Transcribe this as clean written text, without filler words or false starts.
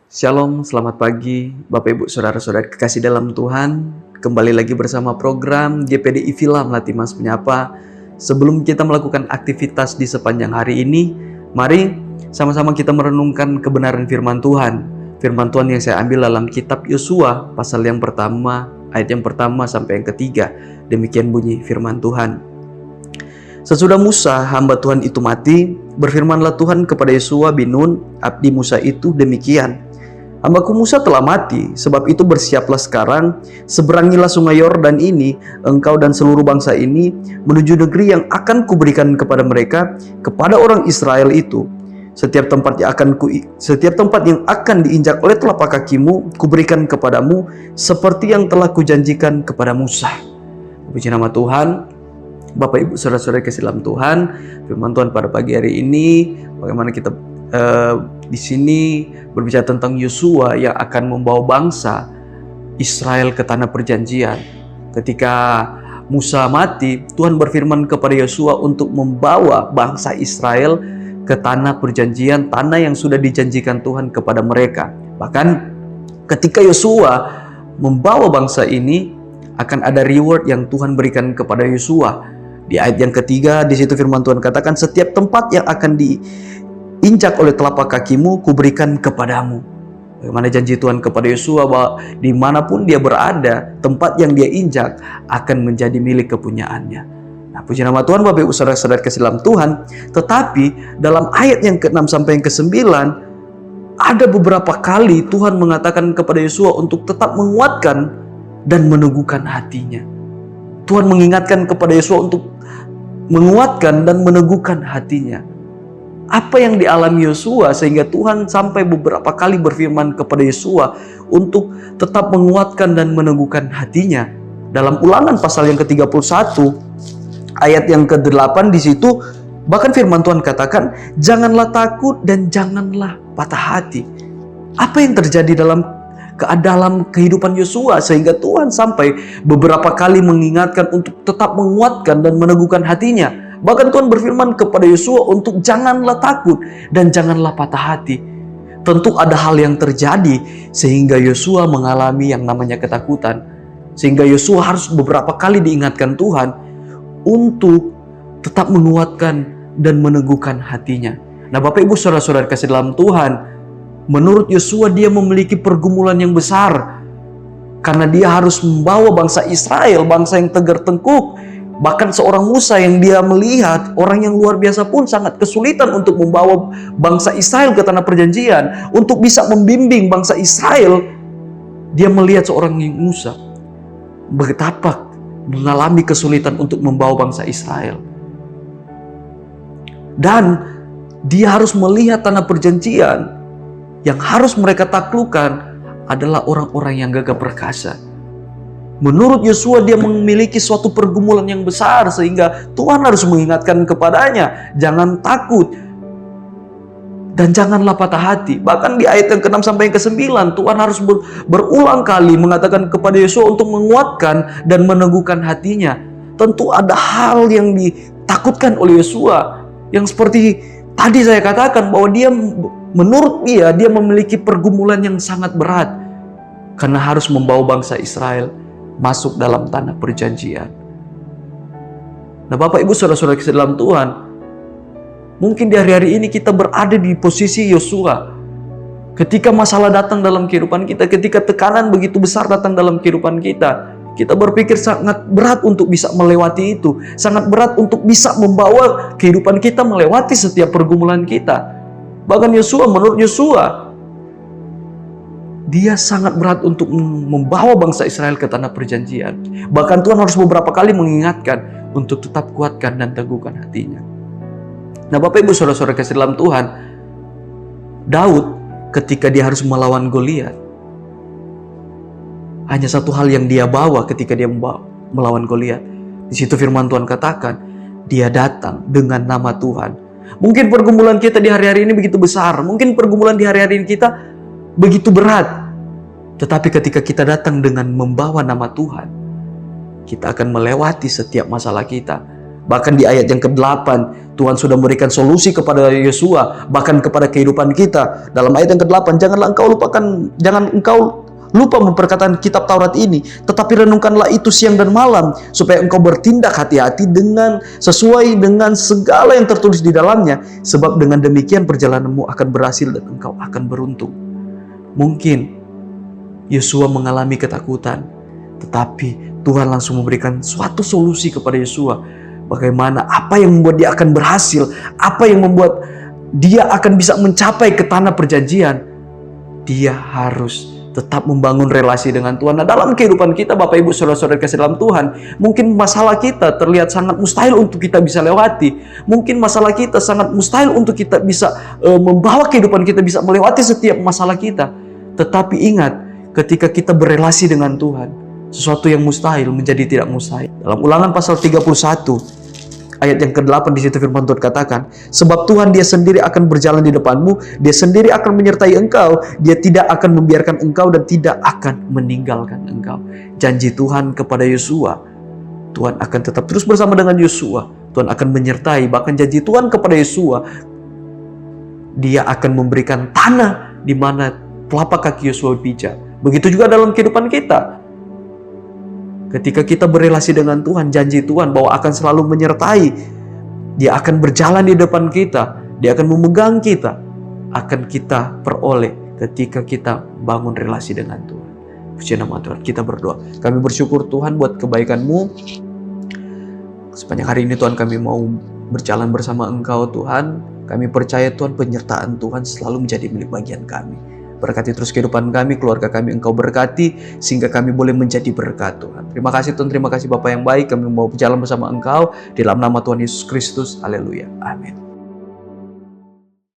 Shalom, selamat pagi Bapak Ibu Saudara-saudara kekasih dalam Tuhan. Kembali lagi bersama program GPDI Film Latih Mas Menyapa. Sebelum kita melakukan aktivitas di sepanjang hari ini, mari sama-sama kita merenungkan kebenaran firman Tuhan. Firman Tuhan yang saya ambil dalam kitab Yosua pasal yang pertama, ayat yang pertama sampai yang ketiga. Demikian bunyi firman Tuhan. Sesudah Musa, hamba Tuhan itu mati, berfirmanlah Tuhan kepada Yosua bin Nun, abdi Musa itu demikian. Hambaku Musa telah mati, sebab itu bersiaplah sekarang, seberangilah sungai Yordan ini, engkau dan seluruh bangsa ini, menuju negeri yang akan kuberikan kepada mereka, kepada orang Israel itu. Setiap tempat yang akan diinjak oleh telapak kakimu, kuberikan kepadamu, seperti yang telah kujanjikan kepada Musa. Puji nama Tuhan. Bapak Ibu Saudara-saudara kasih dalam Tuhan, firman Tuhan pada pagi hari ini, bagaimana kita di sini berbicara tentang Yosua yang akan membawa bangsa Israel ke tanah perjanjian. Ketika Musa mati, Tuhan berfirman kepada Yosua untuk membawa bangsa Israel ke tanah perjanjian, tanah yang sudah dijanjikan Tuhan kepada mereka. Bahkan ketika Yosua membawa bangsa ini, akan ada reward yang Tuhan berikan kepada Yosua. Di ayat yang ketiga, di situ firman Tuhan katakan, setiap tempat yang akan diinjak oleh telapak kakimu, kuberikan kepadamu. Bagaimana janji Tuhan kepada Yosua bahwa dimanapun dia berada, tempat yang dia injak akan menjadi milik kepunyaannya. Nah, puji nama Tuhan Bapak Ibu Saudara-saudara kasih dalam Tuhan. Tetapi dalam ayat yang ke-6 sampai yang ke-9, ada beberapa kali Tuhan mengatakan kepada Yosua untuk tetap menguatkan dan meneguhkan hatinya. Tuhan mengingatkan kepada Yosua untuk menguatkan dan meneguhkan hatinya. Apa yang dialami Yosua sehingga Tuhan sampai beberapa kali berfirman kepada Yosua untuk tetap menguatkan dan meneguhkan hatinya. Dalam Ulangan pasal yang ke-31 ayat yang ke-8 di situ bahkan firman Tuhan katakan, janganlah takut dan janganlah patah hati. Apa yang terjadi dalam kehidupan Yosua sehingga Tuhan sampai beberapa kali mengingatkan untuk tetap menguatkan dan meneguhkan hatinya. Bahkan Tuhan berfirman kepada Yosua untuk janganlah takut dan janganlah patah hati. Tentu ada hal yang terjadi sehingga Yosua mengalami yang namanya ketakutan. Sehingga Yosua harus beberapa kali diingatkan Tuhan untuk tetap menguatkan dan meneguhkan hatinya. Nah, Bapak Ibu Saudara-saudara kasih dalam Tuhan, menurut Yosua dia memiliki pergumulan yang besar karena dia harus membawa bangsa Israel, bangsa yang tegar tengkuk. Bahkan seorang Musa yang dia melihat orang yang luar biasa pun sangat kesulitan untuk membawa bangsa Israel ke tanah perjanjian, untuk bisa membimbing bangsa Israel. Dia melihat seorang Musa betapa mengalami kesulitan untuk membawa bangsa Israel, dan dia harus melihat tanah perjanjian. Yang harus mereka taklukkan adalah orang-orang yang gagah perkasa. Menurut Yosua dia memiliki suatu pergumulan yang besar sehingga Tuhan harus mengingatkan kepadanya, jangan takut dan janganlah patah hati. Bahkan di ayat yang ke-6 sampai yang ke-9 Tuhan harus berulang kali mengatakan kepada Yosua untuk menguatkan dan meneguhkan hatinya. Tentu ada hal yang ditakutkan oleh Yosua yang seperti tadi saya katakan bahwa menurut dia memiliki pergumulan yang sangat berat karena harus membawa bangsa Israel masuk dalam tanah perjanjian. Nah, Bapak Ibu Saudara-saudara kasih dalam Tuhan, mungkin di hari-hari ini kita berada di posisi Yosua. Ketika masalah datang dalam kehidupan kita, ketika tekanan begitu besar datang dalam kehidupan kita, kita berpikir sangat berat untuk bisa melewati itu, sangat berat untuk bisa membawa kehidupan kita melewati setiap pergumulan kita. Bahkan menurut Yosua, dia sangat berat untuk membawa bangsa Israel ke tanah perjanjian. Bahkan Tuhan harus beberapa kali mengingatkan untuk tetap kuatkan dan teguhkan hatinya. Nah, Bapak Ibu Saudara-saudara kasih dalam Tuhan, Daud ketika dia harus melawan Goliat, hanya satu hal yang dia bawa ketika dia melawan Goliat. Di situ firman Tuhan katakan, dia datang dengan nama Tuhan. Mungkin pergumulan kita di hari-hari ini begitu besar, mungkin pergumulan di hari-hari ini kita begitu berat. Tetapi ketika kita datang dengan membawa nama Tuhan, kita akan melewati setiap masalah kita. Bahkan di ayat yang ke-8, Tuhan sudah memberikan solusi kepada Yosua, bahkan kepada kehidupan kita. Dalam ayat yang ke-8, jangan engkau lupa memperkatakan kitab Taurat ini, tetapi renungkanlah itu siang dan malam, supaya engkau bertindak hati-hati sesuai dengan segala yang tertulis di dalamnya, sebab dengan demikian perjalananmu akan berhasil dan engkau akan beruntung. Mungkin Yosua mengalami ketakutan, tetapi Tuhan langsung memberikan suatu solusi kepada Yosua. Bagaimana, apa yang membuat dia akan berhasil, apa yang membuat dia akan bisa mencapai ke tanah perjanjian. Dia harus tetap membangun relasi dengan Tuhan. Nah, dalam kehidupan kita, Bapak Ibu Saudara-saudara kasih dalam Tuhan, mungkin masalah kita terlihat sangat mustahil untuk kita bisa lewati. Mungkin masalah kita sangat mustahil untuk kita bisa membawa kehidupan kita bisa melewati setiap masalah kita. Tetapi ingat, ketika kita berelasi dengan Tuhan, sesuatu yang mustahil menjadi tidak mustahil. Dalam Ulangan pasal 31 ayat yang ke-8 di situ firman Tuhan katakan, sebab Tuhan dia sendiri akan berjalan di depanmu, dia sendiri akan menyertai engkau, dia tidak akan membiarkan engkau dan tidak akan meninggalkan engkau. Janji Tuhan kepada Yosua, Tuhan akan tetap terus bersama dengan Yosua, Tuhan akan menyertai. Bahkan janji Tuhan kepada Yosua, dia akan memberikan tanah di mana telapak kaki Yosua pijak. Begitu juga dalam kehidupan kita. Ketika kita berelasi dengan Tuhan, janji Tuhan bahwa akan selalu menyertai. Dia akan berjalan di depan kita. Dia akan memegang kita. Akan kita peroleh ketika kita bangun relasi dengan Tuhan. Puji nama Tuhan, kita berdoa. Kami bersyukur Tuhan buat kebaikan-Mu. Sepanjang hari ini Tuhan kami mau berjalan bersama Engkau Tuhan. Kami percaya Tuhan penyertaan Tuhan selalu menjadi milik bagian kami. Berkati terus kehidupan kami, keluarga kami Engkau berkati, sehingga kami boleh menjadi berkat Tuhan. Terima kasih Tuhan, terima kasih Bapa yang baik, kami mau berjalan bersama Engkau, di dalam nama Tuhan Yesus Kristus, haleluya, amin.